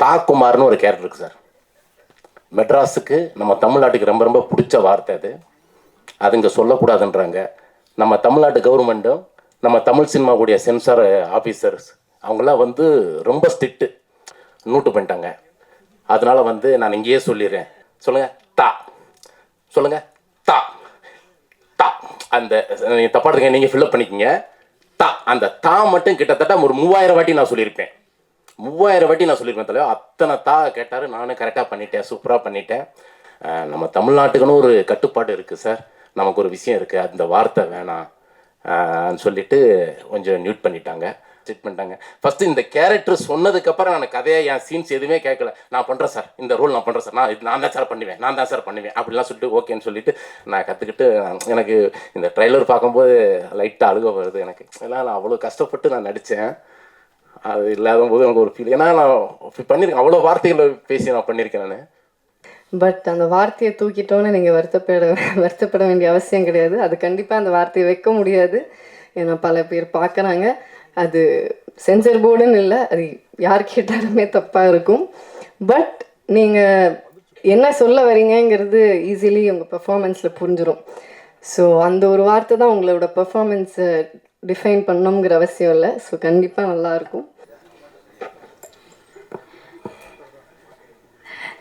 தாக்குமார்னு ஒரு கேரக்டர் இருக்குது சார். மெட்ராஸுக்கு நம்ம தமிழ்நாட்டுக்கு ரொம்ப ரொம்ப பிடிச்ச வார்த்தை அது. அது இங்கே சொல்லக்கூடாதுன்றாங்க. நம்ம தமிழ்நாட்டு கவர்மெண்ட்டும் நம்ம தமிழ் சினிமாவுடைய சென்சார் ஆஃபீஸர்ஸ் அவங்களாம் வந்து ரொம்ப ஸ்ட்ரிக்ட்டு நோட்டு பண்ணிட்டாங்க. அதனால் வந்து நான் இங்கேயே சொல்லிடுறேன். சொல்லுங்கள் தா, சொல்லுங்கள் தா தா. அந்த நீங்கள் தப்பாக இருக்கீங்க, நீங்கள் ஃபில்லப் பண்ணிக்கிங்க. தா, அந்த தா மட்டும் கிட்டத்தட்ட ஒரு 3000 வாட்டி நான் சொல்லியிருப்பேன். 3000 வாட்டி நான் சொல்லியிருப்பேன் தலைவர். அத்தனை தா கேட்டார். நானும் கரெக்டாக பண்ணிட்டேன், சூப்பராக பண்ணிட்டேன். நம்ம தமிழ்நாட்டுக்குன்னு ஒரு கட்டுப்பாடு இருக்குது சார். நமக்கு ஒரு விஷயம் இருக்குது, அந்த வார்த்தை வேணாம் சொல்லிட்டு கொஞ்சம் நியூட் பண்ணிட்டாங்க, செக் பண்ணிட்டாங்க. ஃபஸ்ட்டு இந்த கேரக்டர் சொன்னதுக்கப்புறம் நான் கதையை என் சீன்ஸ் எதுவுமே கேட்கல. நான் பண்ணுறேன் சார், இந்த ரோல் நான் பண்ணுறேன் சார், நான் தான் சார் பண்ணுவேன், நான் தான் சார் பண்ணுவேன் அப்படிலாம் சொல்லிட்டு ஓகேன்னு சொல்லிட்டு நான் கற்றுக்கிட்டு எனக்கு இந்த ட்ரெய்லர் பார்க்கும்போது லைட்டாக அழுக வருது எனக்கு. ஏன்னா நான் அவ்வளோ கஷ்டப்பட்டு நான் நடித்தேன். அது இல்லாத போது எனக்கு ஒரு ஃபீல். ஏன்னா நான் பண்ணியிருக்கேன், அவ்வளோ வார்த்தைகளை பேசி நான் பண்ணியிருக்கேன் நான். பட் அந்த வார்த்தையை தூக்கிட்டோன்னு நீங்கள் வருத்தப்பட வேண்டிய அவசியம் கிடையாது. அது கண்டிப்பாக அந்த வார்த்தையை வைக்க முடியாது. ஏன்னா பல பேர் பார்க்குறாங்க. அது சென்சர் போர்டுன்னு இல்லை, அது யார் கேட்டாலுமே தப்பாக இருக்கும். பட் நீங்கள் என்ன சொல்ல வரீங்கங்கிறது ஈஸிலி உங்கள் பெர்ஃபார்மன்ஸில் புரிஞ்சிடும். ஸோ அந்த ஒரு வார்த்தை தான் உங்களோட பெர்ஃபார்மன்ஸை டிஃபைன் பண்ணணுங்கிற அவசியம் இல்லை. ஸோ கண்டிப்பாக நல்லாயிருக்கும்.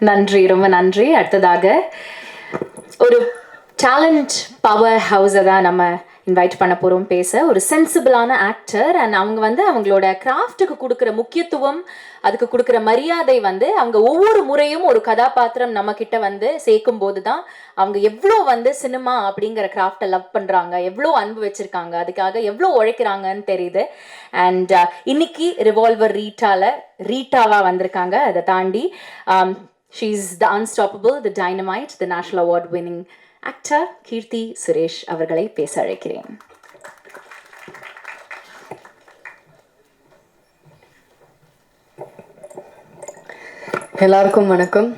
நன்றி, ரொம்ப நன்றி. அடுத்ததாக ஒரு டேலண்ட் பவர் ஹவுஸை தான் நம்ம இன்வைட் பண்ண போகிறோம் பேச. ஒரு சென்சிபிளான ஆக்டர் அண்ட் அவங்க வந்து அவங்களோட கிராஃப்டுக்கு கொடுக்குற முக்கியத்துவம், அதுக்கு கொடுக்குற மரியாதை வந்து அவங்க ஒவ்வொரு முறையும் ஒரு கதாபாத்திரம் நம்மக்கிட்ட வந்து சேர்க்கும் போது தான் அவங்க எவ்வளோ வந்து சினிமா அப்படிங்கிற கிராஃப்டை லவ் பண்ணுறாங்க, எவ்வளோ அன்பு வச்சுருக்காங்க, அதுக்காக எவ்வளோ உழைக்கிறாங்கன்னு தெரியுது. அண்ட் இன்னைக்கு ரிவால்வர் ரீட்டாவாக வந்திருக்காங்க. அதை தாண்டி she's the unstoppable, the dynamite, the national award winning actor Keerthy Suresh அவர்களை பேச அழைக்கிறேன். எல்லாருக்கும் வணக்கம்.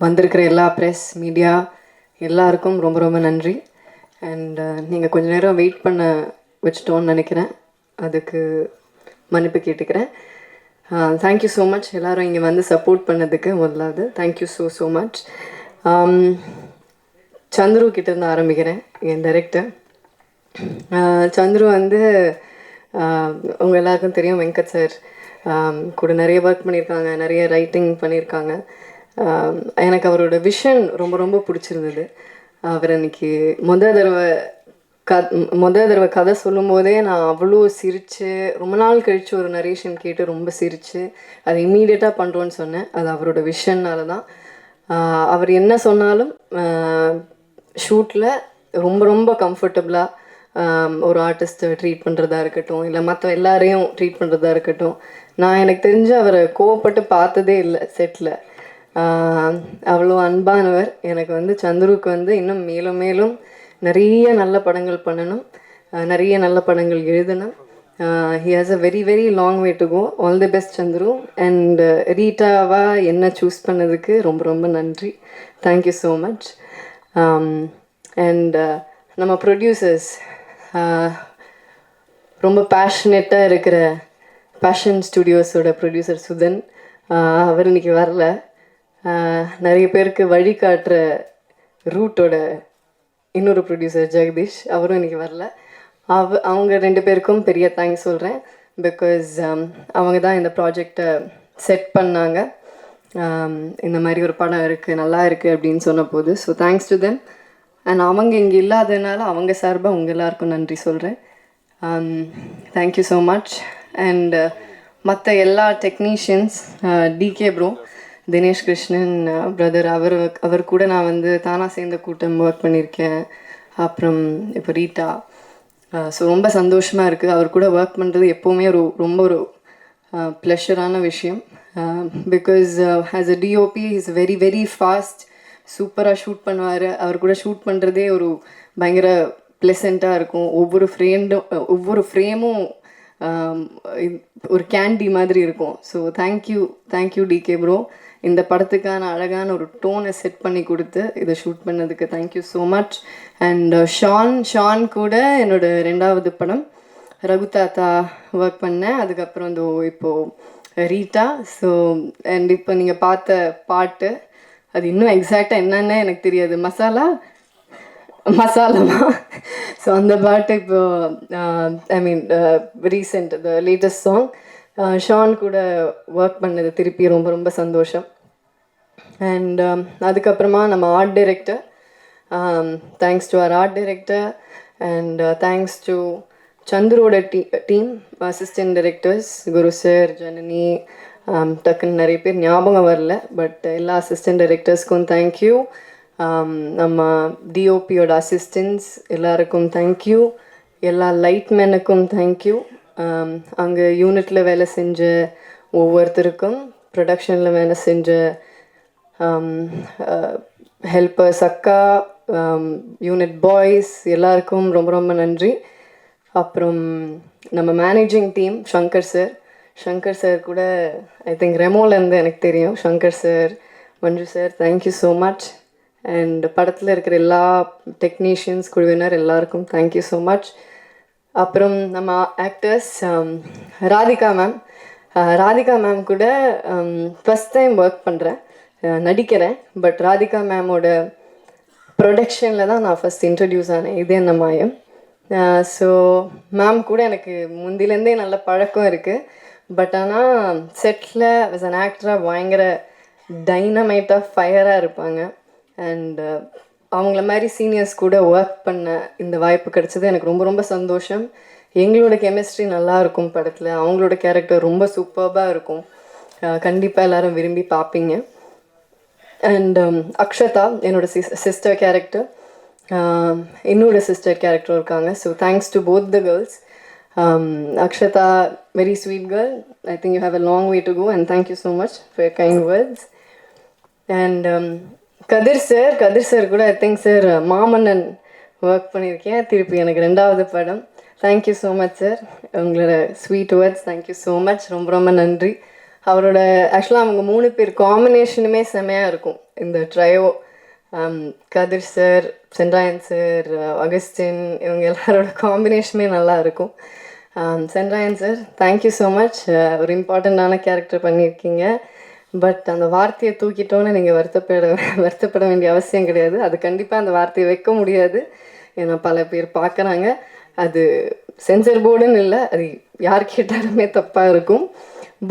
வந்திருக்கிற எல்லா ப்ரெஸ் மீடியா எல்லாருக்கும் ரொம்ப ரொம்ப நன்றி. அண்ட் நீங்கள் கொஞ்ச நேரம் வெயிட் பண்ண வச்சிட்டோன்னு நினைக்கிறேன், அதுக்கு மன்னிப்பு கேட்டுக்கிறேன். தேங்க்யூ ஸோ மச் எல்லோரும் இங்கே வந்து சப்போர்ட் பண்ணதுக்கு. முதலாவது தேங்க்யூ ஸோ மச். சந்துரு கிட்டேருந்து ஆரம்பிக்கிறேன், என் டைரக்டர். சந்துரு வந்து உங்கள் எல்லாருக்கும் தெரியும், வெங்கட் சார் கூட நிறைய ஒர்க் பண்ணியிருக்காங்க, நிறைய ரைட்டிங் பண்ணியிருக்காங்க. எனக்கு அவரோட விஷன் ரொம்ப ரொம்ப பிடிச்சிருந்தது. அவர் அன்றைக்கி முதல் தடவை கதை சொல்லும் போதே நான் அவ்வளோ சிரித்து, ரொம்ப நாள் கழித்து ஒரு நரேஷன் கேட்டு ரொம்ப சிரித்து அதை இம்மீடியட்டாக பண்ணுறோன்னு சொன்னேன். அது அவரோட விஷன்னால தான். அவர் என்ன சொன்னாலும் ஷூட்டில் ரொம்ப ரொம்ப கம்ஃபர்டபுளாக ஒரு ஆர்டிஸ்ட்டை ட்ரீட் பண்ணுறதா இருக்கட்டும், இல்லை மற்ற எல்லாரையும் ட்ரீட் பண்ணுறதா இருக்கட்டும். நான் எனக்கு தெரிஞ்சு அவரை கோவப்பட்டு பார்த்ததே இல்லை செட்டில். அவ்வளோ அன்பானவர். எனக்கு வந்து சந்துருக்கு வந்து இன்னும் மேலும் மேலும் நிறைய நல்ல படங்கள் பண்ணணும், நிறைய நல்ல படங்கள் எழுதணும். He has a very very long way to go. All the best Chandru. And ரீட்டாவா என்ன சூஸ் பண்ணதுக்கு ரொம்ப ரொம்ப நன்றி. Thank you so much. அண்ட் நம்ம ப்ரொடியூசர்ஸ், ரொம்ப பேஷனேட்டாக இருக்கிற பேஷன் ஸ்டுடியோஸோட ப்ரொடியூசர் சுதன், அவர் இன்றைக்கி வரல. நிறைய பேருக்கு வழிகாட்டுற ரூட்டோட இன்னொரு ப்ரொடியூசர் ஜெகதீஷ், அவரும் இன்றைக்கி வரல. அவங்க ரெண்டு பேருக்கும் பெரிய தேங்க்ஸ் சொல்கிறேன். பிகாஸ் அவங்க தான் இந்த ப்ராஜெக்டை செட் பண்ணாங்க. இந்த மாதிரி ஒரு படம் இருக்குது, நல்லா இருக்குது அப்படின்னு சொன்ன போது. So thanks to them. And அவங்க இங்கே இல்லாததுனால அவங்க சார்பாக உங்கள் எல்லாருக்கும் நன்றி சொல்கிறேன். Thank you so much. அண்ட் மற்ற எல்லா technicians, DK bro, Dinesh Krishnan brother, அவர் கூட நான் வந்து தானாக சேர்ந்த கூட்டம் ஒர்க் பண்ணியிருக்கேன். அப்புறம் இப்போ ரீட்டா. ஸோ ரொம்ப சந்தோஷமாக இருக்குது. அவர் கூட ஒர்க் பண்ணுறது எப்போவுமே ரொம்ப ஒரு ப்ளஷரான விஷயம். Because as a DOP is very very fast, சூப்பராக ஷூட் பண்ணுவார். அவர் கூட ஷூட் பண்ணுறதே ஒரு பயங்கர ப்ளசண்ட்டாக இருக்கும். ஒவ்வொரு ஃப்ரேமும் ஒரு கேண்டி மாதிரி இருக்கும். So thank you decay bro. இந்த படத்துக்கான அழகான ஒரு டோனை செட் பண்ணி கொடுத்து இதை ஷூட் பண்ணதுக்கு thank you so much. And Shaan கூட என்னோடய 2வது படம் ரகு தாத்தா ஒர்க் பண்ணேன். அதுக்கப்புறம் இப்போது ரீட்டா. ஸோ அண்ட் இப்போ நீங்கள் பார்த்த பாட்டு அது இன்னும் எக்ஸாக்டாக என்னன்னு எனக்கு தெரியாது. மசாலமா. ஸோ அந்த பாட்டு இப்போ I mean recent the latest song Shaan கூட ஒர்க் பண்ணது திருப்பி ரொம்ப ரொம்ப சந்தோஷம். அண்ட் அதுக்கப்புறமா நம்ம ஆர்ட் டைரக்டர், தேங்க்ஸ் டு அவர் art director and thanks to சந்துரோட team assistant directors Guru sir, Janani, டக்குன்னு நிறைய பேர் ஞாபகம் வரல, பட் எல்லா அசிஸ்டன்ட் டைரக்டர்ஸ்க்கும் தேங்க்யூ. நம்ம டிஓபியோட அசிஸ்டன்ஸ் எல்லாருக்கும் தேங்க்யூ. எல்லா லைட்மேனுக்கும் தேங்க்யூ. அங்கே யூனிட்டில் வேலை செஞ்ச ஒவ்வொருத்தருக்கும், ப்ரொடக்ஷனில் வேலை செஞ்ச ஹெல்பர்ஸ் அக்கா, யூனிட் பாய்ஸ் எல்லாருக்கும் ரொம்ப ரொம்ப நன்றி. அப்புறம் நம்ம மேனேஜிங் டீம் ஷங்கர் சார் கூட ஐ திங்க் ரெமோலேருந்து எனக்கு தெரியும். Shankar sir, Manju sir, thank you so much. And படத்தில் இருக்கிற எல்லா டெக்னீஷியன்ஸ் குழுவினர் எல்லாருக்கும் தேங்க்யூ ஸோ மச். அப்புறம் நம்ம ஆக்டர்ஸ், ராதிகா மேம் கூட ஃபஸ்ட் டைம் ஒர்க் பண்ணுறேன், நடிக்கிறேன். பட் ராதிகா மேமோட ப்ரொடக்ஷனில் தான் நான் ஃபஸ்ட் இன்ட்ரடியூஸ் ஆனேன், இது என்ன மாயம். ஸோ மேம் கூட எனக்கு முந்திலேருந்தே நல்ல பழக்கம் இருக்குது. பட் ஆனால் செட்டில் as an ஆக்டராக பயங்கர டைனமைட்டாக ஃபயராக இருப்பாங்க. அண்ட் அவங்கள மாதிரி சீனியர்ஸ் கூட ஒர்க் பண்ண இந்த வாய்ப்பு கிடைச்சது எனக்கு ரொம்ப ரொம்ப சந்தோஷம். எங்களோட கெமிஸ்ட்ரி நல்லா இருக்கும் படத்தில், அவங்களோட கேரக்டர் ரொம்ப சூப்பர்பாக இருக்கும். கண்டிப்பாக எல்லோரும் விரும்பி பார்ப்பீங்க. அண்ட் அக்ஷதா என்னோட சிஸ்டர் கேரக்டர், என்னோட சிஸ்டர் கேரக்டர் இருக்காங்க. So thanks to both the girls. Akshata, very sweet girl. I think you have a long way to go, and thank you so much for your kind words. And Kadir sir கூட I think sir Maamannan work பண்ணியிருக்கேன், திருப்பி எனக்கு 2வது படம். Thank you so much sir, உங்களோட sweet words thank you so much, ரொம்ப ரொம்ப நன்றி. அவரோட ஆக்சுவலாக அவங்க 3 பேர் காம்பினேஷனுமே செமையாக இருக்கும் இந்த ட்ரையோ. கதிர் சார், சென்ராயன் சார், அகஸ்டின், இவங்க எல்லாரோட காம்பினேஷனுமே நல்லா இருக்கும். Sendrayan sir, thank you so much. ஒரு இம்பார்ட்டண்ட்டான கேரக்டர் பண்ணியிருக்கீங்க. பட் அந்த வார்த்தையை தூக்கிட்டோன்னு நீங்கள் வருத்தப்பட வேண்டிய அவசியம் கிடையாது. அது கண்டிப்பாக அந்த வார்த்தையை வைக்க முடியாது, ஏன்னா பல பேர் பார்க்குறாங்க. அது சென்சர் போர்டுன்னு இல்லை, அது யார் கேட்டாலுமே தப்பாக இருக்கும்.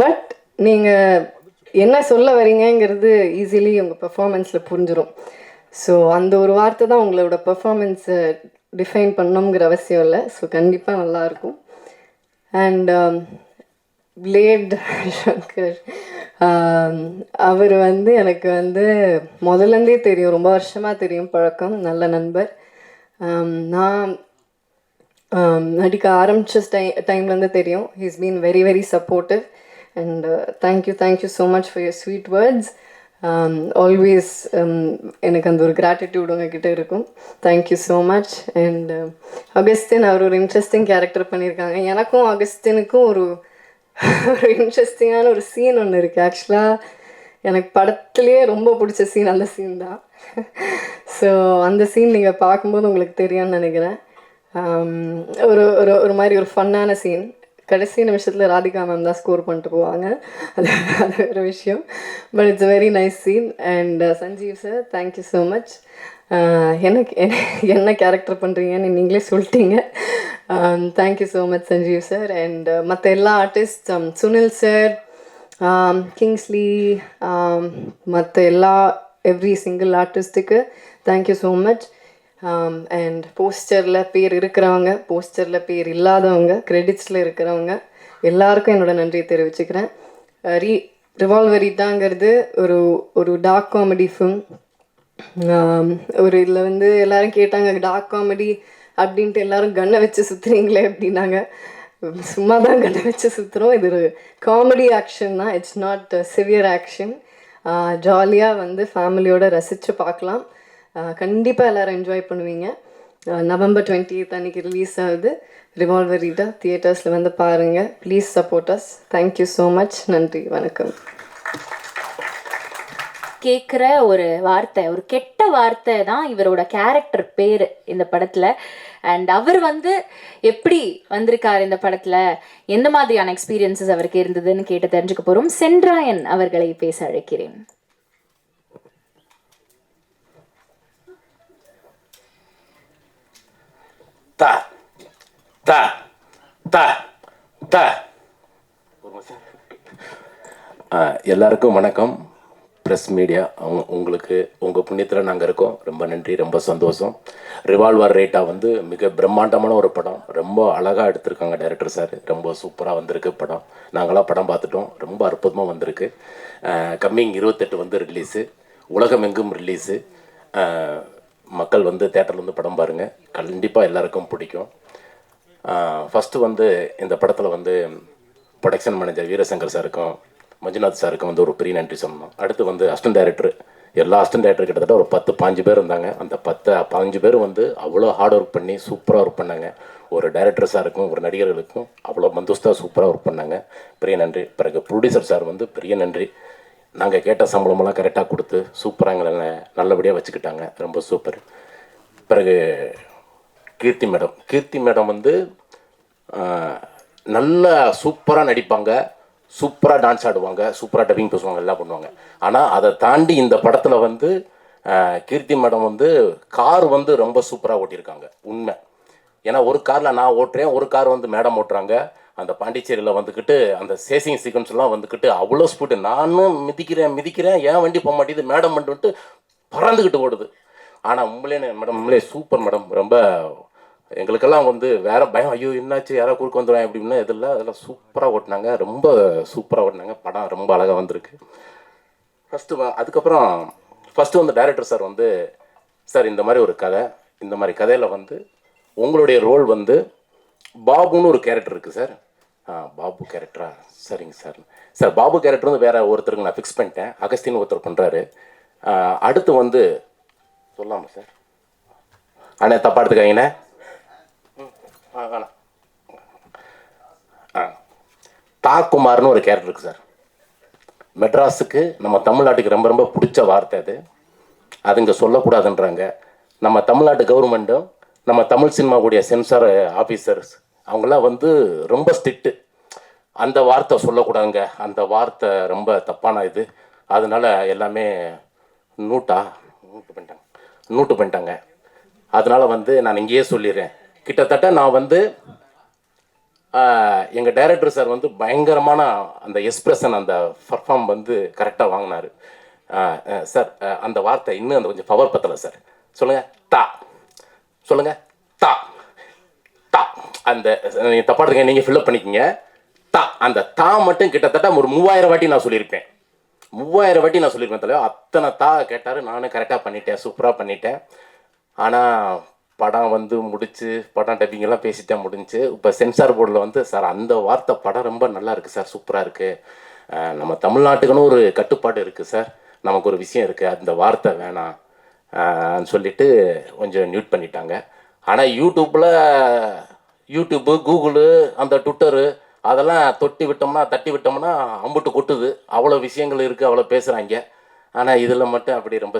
பட் நீங்கள் என்ன சொல்ல வரீங்கங்கிறது ஈஸிலி உங்கள் பெர்ஃபார்மன்ஸில் புரிஞ்சிடும். ஸோ அந்த ஒரு வார்த்தை தான் உங்களோட பெர்ஃபார்மன்ஸை டிஃபைன் பண்ணணுங்கிற அவசியம் இல்லை. ஸோ கண்டிப்பாக நல்லாயிருக்கும். அண்ட் பிளேட் சங்கர், அவர் எனக்கு முதல்லேருந்தே தெரியும், ரொம்ப வருஷமாக தெரியும், பழக்கம், நல்ல நண்பர். நான் நடிக்க ஆரம்பித்த டைம்லேருந்து தெரியும். He's been very very supportive. And thank you so much for your sweet words. Always எனக்கு அந்த ஒரு கிராட்டிடியூட் உங்ககிட்ட இருக்கும். Thank you so much. And Augustine, அவர் ஒரு இன்ட்ரெஸ்டிங் கேரக்டர் பண்ணியிருக்காங்க. எனக்கும் அகஸ்டினுக்கும் ஒரு இன்ட்ரெஸ்டிங்கான ஒரு சீன் ஒன்று இருக்குது. ஆக்சுவலாக எனக்கு படத்துலேயே ரொம்ப பிடிச்ச சீன் அந்த சீன் தான். ஸோ அந்த சீன் நீங்கள் பார்க்கும்போது உங்களுக்கு தெரியும்னு நினைக்கிறேன். ஒரு ஒரு ஒரு மாதிரி ஒரு ஃபன்னான சீன். கடைசி நிமிஷத்தில் ராதிகா மேம் தான் ஸ்கோர் பண்ணிட்டு போவாங்க, அது வேறு விஷயம். But it's very nice scene. And Sanjeev sir, thank you so much. என்ன கேரக்டர் பண்ணுறீங்கன்னு நீங்களே சொல்லிட்டீங்க. Thank you so much Sanjeev sir. And மற்ற எல்லா ஆர்டிஸ்ட், சுனில் சார், கிங்ஸ்லி, மற்ற எவ்ரி சிங்கிள் ஆர்டிஸ்ட்டுக்கு தேங்க்யூ ஸோ மச். அண்ட் போஸ்டரில் பேர் இருக்கிறவங்க, போஸ்டரில் பேர் இல்லாதவங்க, கிரெடிட்ஸில் இருக்கிறவங்க எல்லாருக்கும் என்னோடய நன்றியை தெரிவிச்சுக்கிறேன். ரிவால்வரிட்டாங்கிறது ஒரு டார்க் காமெடி ஃபிலிம். இதில் எல்லோரும் கேட்டாங்க, டார்க் காமெடி அப்படின்ட்டு எல்லோரும் கண்ணை வச்சு சுற்றுறீங்களே அப்படின்னாங்க. சும்மா தான் கண்ணை வச்சு சுற்றுறோம். இது ஒரு காமெடி ஆக்ஷன் தான், இட்ஸ் நாட் சிவியர் ஆக்ஷன். ஜாலியாக ஃபேமிலியோடு ரசித்து பார்க்கலாம். கண்டிப்பாக எல்லோரும் என்ஜாய் பண்ணுவீங்க. November 20th அன்றைக்கி ரிலீஸ் ஆகுது ரிவால்வரிட்டா. தியேட்டர்ஸில் பாருங்கள். Please support us. Thank you so much. நன்றி, வணக்கம். கேட்குற ஒரு வார்த்தை, ஒரு கெட்ட வார்த்தை தான் இவரோட கேரக்டர் பேர் இந்த படத்தில். அண்ட் அவர் வந்து எப்படி வந்திருக்கார் இந்த படத்தில், எந்த மாதிரியான எக்ஸ்பீரியன்சஸ் அவருக்கு இருந்ததுன்னு கேட்டு தெரிஞ்சுக்க போகிறோம். சென்றாயன் அவர்களை பேச அழைக்கிறேன். தா தா தா தா எல்லாருக்கும் வணக்கம். ப்ரெஸ் மீடியா உங்களுக்கு உங்கள் புண்ணியத்தில் நாங்கள் இருக்கோம். ரொம்ப நன்றி, ரொம்ப சந்தோஷம். ரிவால்வர் ரேட்டா வந்து மிக பிரம்மாண்டமான ஒரு படம். ரொம்ப அழகாக எடுத்திருக்காங்க டைரக்டர் சார். ரொம்ப சூப்பராக வந்திருக்கு படம். நாங்களாம் படம் பார்த்துட்டோம். ரொம்ப அற்புதமாக வந்திருக்கு. கம்மிங் 28 வந்து ரிலீஸு, உலகமெங்கும் ரிலீஸு. மக்கள் வந்து தேட்டரில் வந்து படம் பாருங்கள், கண்டிப்பாக எல்லாருக்கும் பிடிக்கும். ஃபஸ்ட்டு வந்து இந்த படத்தில் வந்து ப்ரொடக்ஷன் மேனேஜர் வீரசங்கர் சாருக்கும் மஞ்சுநாத் சாருக்கும் வந்து ஒரு பெரிய நன்றி சொல்லணும். அடுத்து வந்து அசிஸ்டன்ட் டைரக்டர், எல்லா அசிஸ்டன்ட் டைரக்டர் கிட்டத்தட்ட ஒரு 10-15 பேர் இருந்தாங்க. அந்த 10-15 பேர் வந்து அவ்வளோ ஹார்ட் ஒர்க் பண்ணி சூப்பராக ஒர்க் பண்ணாங்க. ஒரு டைரக்டர் சாருக்கும் ஒரு நடிகர்களுக்கும் அவ்வளோ மந்தோஸ்தாக சூப்பராக ஒர்க் பண்ணாங்க. பெரிய நன்றி. பிறகு ப்ரொடியூசர் சார் வந்து பெரிய நன்றி. நாங்கள் கேட்ட சம்பளமெல்லாம் கரெக்டாக கொடுத்து சூப்பராக எங்களை நல்லபடியாக வச்சுக்கிட்டாங்க. ரொம்ப சூப்பர். பிறகு கீர்த்தி மேடம் வந்து நல்லா சூப்பராக நடிப்பாங்க, சூப்பராக டான்ஸ் ஆடுவாங்க, சூப்பராக டப்பிங் பேசுவாங்க, எல்லாம் பண்ணுவாங்க. ஆனால் அதை தாண்டி இந்த படத்தில் வந்து கீர்த்தி மேடம் வந்து கார் வந்து ரொம்ப சூப்பராக ஓட்டியிருக்காங்க. உண்மை. ஏன்னா ஒரு காரில் நான் ஓட்டுறேன், ஒரு கார் வந்து மேடம் ஓட்டுறாங்க. அந்த பாண்டிச்சேரியில் வந்துக்கிட்டு அந்த சேசிங் சீக்வன்ஸ்லாம் வந்துக்கிட்டு அவ்வளோ ஸ்பீடு. நானும் மிதிக்கிறேன், ஏன் வண்டி போக மாட்டேங்குது, மேடம் வந்துட்டு பறந்துக்கிட்டு ஓடுது. ஆனால் உண்மையிலே சூப்பர் மேடம். ரொம்ப எங்களுக்கெல்லாம் வந்து வேறு பயம், ஐயோ என்னாச்சு, யாராவது குறுக்க வந்துடுவேன் அப்படின்னா எதில் அதெல்லாம் சூப்பராக ஓட்டினாங்க. ரொம்ப சூப்பராக ஓட்டினாங்க. படம் ரொம்ப அழகாக வந்திருக்கு. அதுக்கப்புறம் ஃபஸ்ட்டு வந்து டைரக்டர் சார் வந்து, சார் இந்த மாதிரி ஒரு கதை, இந்த மாதிரி கதையில் வந்து உங்களுடைய ரோல் வந்து பாபுன்னு ஒரு கேரக்டர் இருக்குது சார். பாபு கேரக்டரா? சரிங்க சார். சார் பாபு கேரக்டர் வந்து வேறு ஒருத்தருக்கு நான் ஃபிக்ஸ் பண்ணிட்டேன். அகஸ்தின்னு ஒருத்தர் பண்ணுறாரு. அடுத்து வந்து சொல்லாமா சார்? அண்ணே தப்பா எடுத்துக்காங்கண்ணே. வேணாம். தாக்குமார்னு ஒரு கேரக்டர் இருக்குது சார். மெட்ராஸுக்கு நம்ம தமிழ்நாட்டுக்கு ரொம்ப ரொம்ப பிடிச்ச வார்த்தை அது. அது இங்கே சொல்லக்கூடாதுன்றாங்க. நம்ம தமிழ்நாட்டு கவர்மெண்ட்டும் நம்ம தமிழ் சினிமாவுடைய சென்சார் ஆஃபீஸர்ஸ் அவங்களாம் வந்து ரொம்ப ஸ்ட்ரிக்ட்டு. அந்த வார்த்தை சொல்லக்கூடாதுங்க, அந்த வார்த்தை ரொம்ப தப்பான இது. அதனால எல்லாமே நூட்டு பண்ணிட்டாங்க. அதனால் வந்து நான் இங்கேயே சொல்லிடுறேன். கிட்டத்தட்ட நான் வந்து எங்கள் டைரக்டர் சார் வந்து பயங்கரமான அந்த எக்ஸ்பிரஷன், அந்த பர்ஃபார்ம் வந்து கரெக்டாக வாங்கினார் சார். அந்த வார்த்தை இன்னும் அந்த கொஞ்சம் பவர் பத்தலை சார். சொல்லுங்கள் தா, சொல்லுங்கள் தா தா. அந்த நீங்கள் தப்பா எடுத்துங்க, நீங்கள் ஃபில்அப் பண்ணிக்கிங்க. தா, அந்த தா மட்டும் கிட்டத்தட்ட ஒரு 3000 வாட்டி நான் சொல்லியிருப்பேன். 3000 வாட்டி நான் சொல்லியிருப்பேன் தலைவர். அத்தனை தா கேட்டார். நானும் கரெக்டாக பண்ணிட்டேன், சூப்பராக பண்ணிட்டேன். ஆனால் படம் வந்து முடிச்சு, படம் டப்பிங்கெல்லாம் பேசிட்டேன், முடிஞ்சு. இப்போ சென்சார் போர்டில் வந்து சார் அந்த வார்த்தை படம் ரொம்ப நல்லா இருக்குது சார், சூப்பராக இருக்குது, நம்ம தமிழ்நாட்டுக்குன்னு ஒரு கட்டுப்பாடு இருக்குது சார், நமக்கு ஒரு விஷயம் இருக்குது, அந்த வார்த்தை வேணாம் சொல்லிவிட்டு கொஞ்சம் மியூட் பண்ணிட்டாங்க. ஆனால் யூடியூப்பு, கூகுளு, அந்த ட்விட்டரு அதெல்லாம் தட்டி விட்டோம்னா அம்புட்டு கொட்டுது. அவ்வளோ விஷயங்கள் இருக்குது, அவ்வளோ பேசுகிறாங்க. ஆனால் இதில் மட்டும் அப்படி ரொம்ப